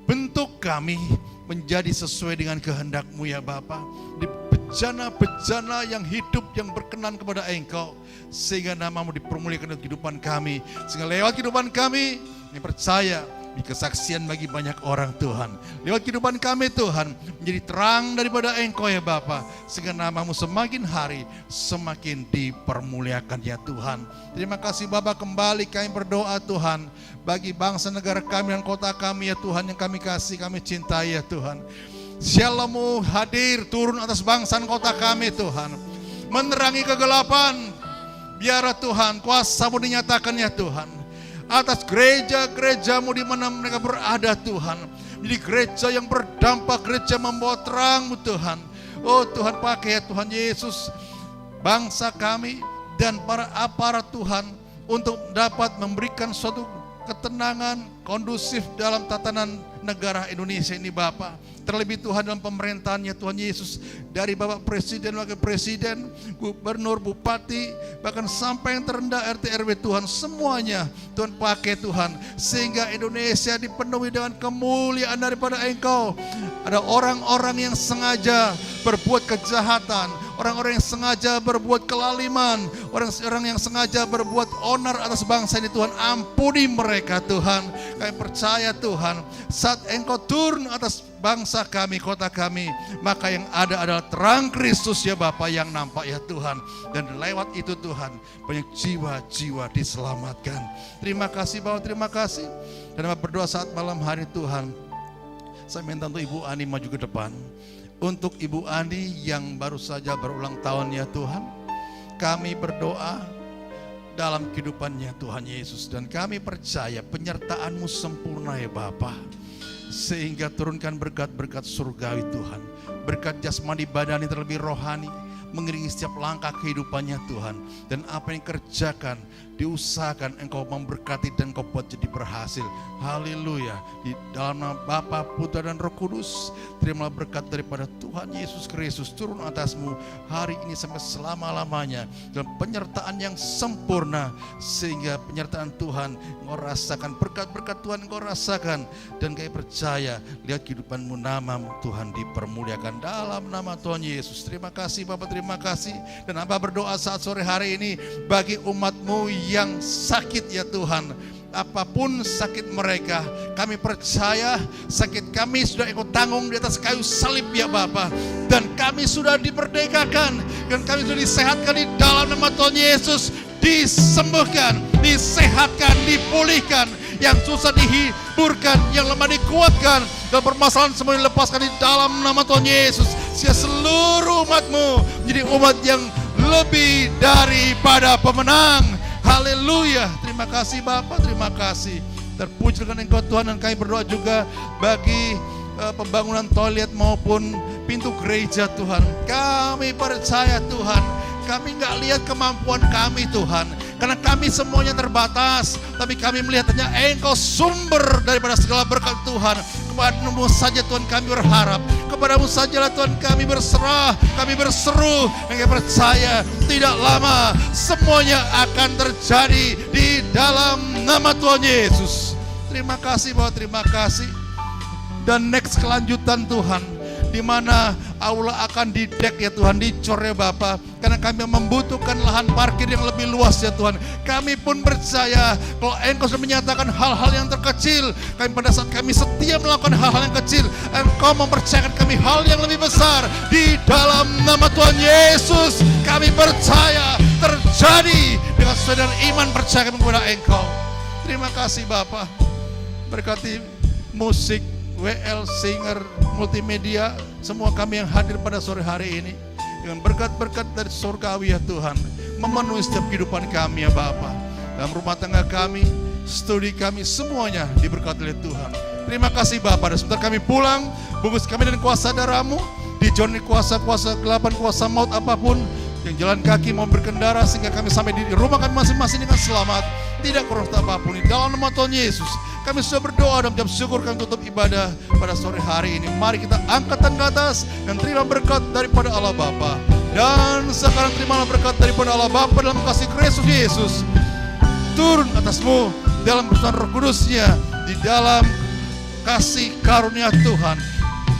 Bentuk kami menjadi sesuai dengan kehendak-Mu ya Bapa. Di bejana-bejana yang hidup, yang berkenan kepada Engkau. Sehingga nama-Mu dipermuliakan dalam kehidupan kami. Sehingga lewat kehidupan kami, ini percaya di kesaksian bagi banyak orang Tuhan. Lewat kehidupan kami Tuhan, menjadi terang daripada Engkau ya Bapa. Sehingga nama-Mu semakin hari semakin dipermuliakan ya Tuhan. Terima kasih Bapa, kembali kami berdoa Tuhan. Bagi bangsa negara kami dan kota kami ya Tuhan, yang kami kasih, kami cintai ya Tuhan. Shalom-Mu hadir turun atas bangsa dan kota kami Tuhan. Menerangi kegelapan. Biar Tuhan kuasa-Mu dinyatakan ya Tuhan. Atas gereja-gereja-Mu di mana mereka berada Tuhan. Jadi gereja yang berdampak, gereja membawa terang-Mu Tuhan. Oh Tuhan, pakai ya Tuhan Yesus bangsa kami dan para aparat Tuhan untuk dapat memberikan suatu ketenangan kondusif dalam tatanan negara Indonesia ini Bapa. Terlebih Tuhan dalam pemerintahannya Tuhan Yesus, dari Bapak Presiden, Wakil Presiden, Gubernur, Bupati, bahkan sampai yang terendah RT RW Tuhan, semuanya Tuhan pakai Tuhan, sehingga Indonesia dipenuhi dengan kemuliaan daripada Engkau. Ada orang-orang yang sengaja berbuat kejahatan, orang-orang yang sengaja berbuat kelaliman, orang-orang yang sengaja berbuat onar atas bangsa ini Tuhan, ampuni mereka Tuhan. Kami percaya Tuhan, saat Engkau turun atas bangsa kami, kota kami, maka yang ada adalah terang Kristus ya Bapa yang nampak ya Tuhan. Dan lewat itu Tuhan, banyak jiwa-jiwa diselamatkan. Terima kasih Bapak, terima kasih. Dan Bapak berdoa saat malam hari Tuhan, saya minta untuk Ibu Ani maju ke depan. Untuk Ibu Ani yang baru saja berulang tahun ya Tuhan, kami berdoa dalam kehidupannya Tuhan Yesus. Dan kami percaya penyertaan-Mu sempurna ya Bapa. Sehingga turunkan berkat-berkat surgawi Tuhan. Berkat jasmani badani terlebih rohani. Mengiringi setiap langkah kehidupannya Tuhan. Dan apa yang kerjakan, diusahakan Engkau memberkati dan Engkau buat jadi berhasil. Haleluya. Di dalam nama Bapa, Putra dan Roh Kudus, terimalah berkat daripada Tuhan Yesus Kristus turun atasmu hari ini sampai selama-lamanya. Dalam penyertaan yang sempurna. Sehingga penyertaan Tuhan Engkau rasakan, berkat-berkat Tuhan Engkau rasakan. Dan kami percaya, lihat kehidupanmu, nama Tuhan dipermuliakan dalam nama Tuhan Yesus. Terima kasih Bapak, terima kasih. Dan Hamba berdoa saat sore hari ini bagi umat-Mu yang sakit ya Tuhan. Apapun sakit mereka, kami percaya sakit kami sudah Engkau tanggung di atas kayu salib ya Bapa. Dan kami sudah diperdekakan, dan kami sudah disehatkan di dalam nama Tuhan Yesus. Disembuhkan, disehatkan, dipulihkan. Yang susah dihiburkan, yang lemah dikuatkan, dan permasalahan semua dilepaskan di dalam nama Tuhan Yesus. Sehingga seluruh umat-Mu menjadi umat yang lebih daripada pemenang. Haleluya. Terima kasih Bapa, terima kasih. Terpujikan Engkau Tuhan. Dan kami berdoa juga bagi pembangunan toilet maupun pintu gereja Tuhan. Kami percaya Tuhan, kami gak lihat kemampuan kami Tuhan, karena kami semuanya terbatas. Tapi kami melihat hanya Engkau sumber daripada segala berkat Tuhan. Kepadamu saja Tuhan kami berharap, kepadamu sajalah Tuhan kami berserah, kami berseru. Dan kami percaya tidak lama semuanya akan terjadi di dalam nama Tuhan Yesus. Terima kasih Bapak, terima kasih. Dan next kelanjutan Tuhan, di mana aula akan didek ya Tuhan, dicor ya Bapa. Karena kami membutuhkan lahan parkir yang lebih luas ya Tuhan. Kami pun percaya kalau Engkau sudah menyatakan hal-hal yang terkecil, kami pada saat kami setia melakukan hal-hal yang kecil, Engkau mempercayakan kami hal yang lebih besar. Di dalam nama Tuhan Yesus kami percaya terjadi terjadi dengan sesuai dengan iman percaya kepada Engkau. Terima kasih Bapa. Berkati musik, WL, singer, multimedia, semua kami yang hadir pada sore hari ini dengan berkat-berkat dari surgawi ya Tuhan, memenuhi setiap kehidupan kami ya Bapa. Dalam rumah tangga kami, studi kami, semuanya diberkati oleh Tuhan. Terima kasih Bapa. Dan sebentar kami pulang, bungkus kami dengan kuasa darah-Mu, dijauhi kuasa-kuasa kegelapan, kuasa maut apapun yang jalan kaki mau berkendara, sehingga kami sampai di rumah kami masing-masing dengan selamat, tidak kurang apapun. Di dalam nama Tuhan Yesus kami sudah berdoa dan mengucap syukur, kami tutup ibadah pada sore hari ini. Mari kita angkat tangan ke atas dan terima berkat daripada Allah Bapa. Dan sekarang terimalah berkat daripada Allah Bapa dalam kasih Kristus Yesus turun atasmu dalam persekutuan Roh Kudus-Nya, di dalam kasih karunia Tuhan.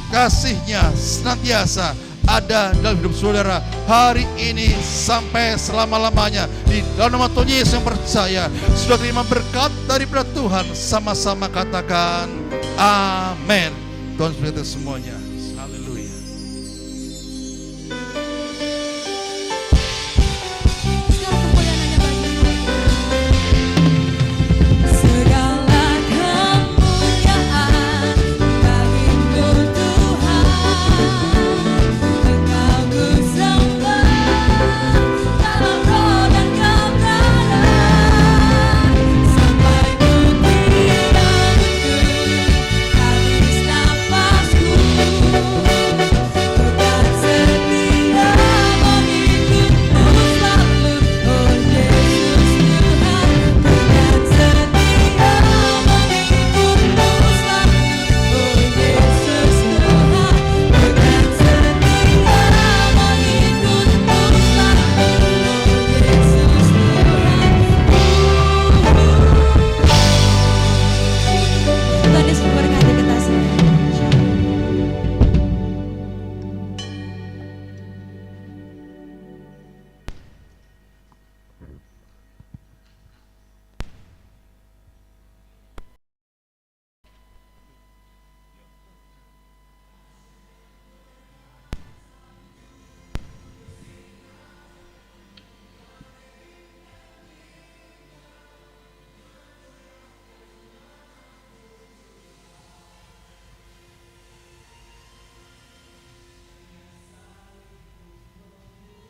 Kasih-Nya senantiasa ada dalam hidup saudara hari ini sampai selama-lamanya. Di dalam nama Tuhan Yesus yang percaya sudah terima berkat daripada Tuhan, sama-sama katakan amin. Tuhan berkati semuanya.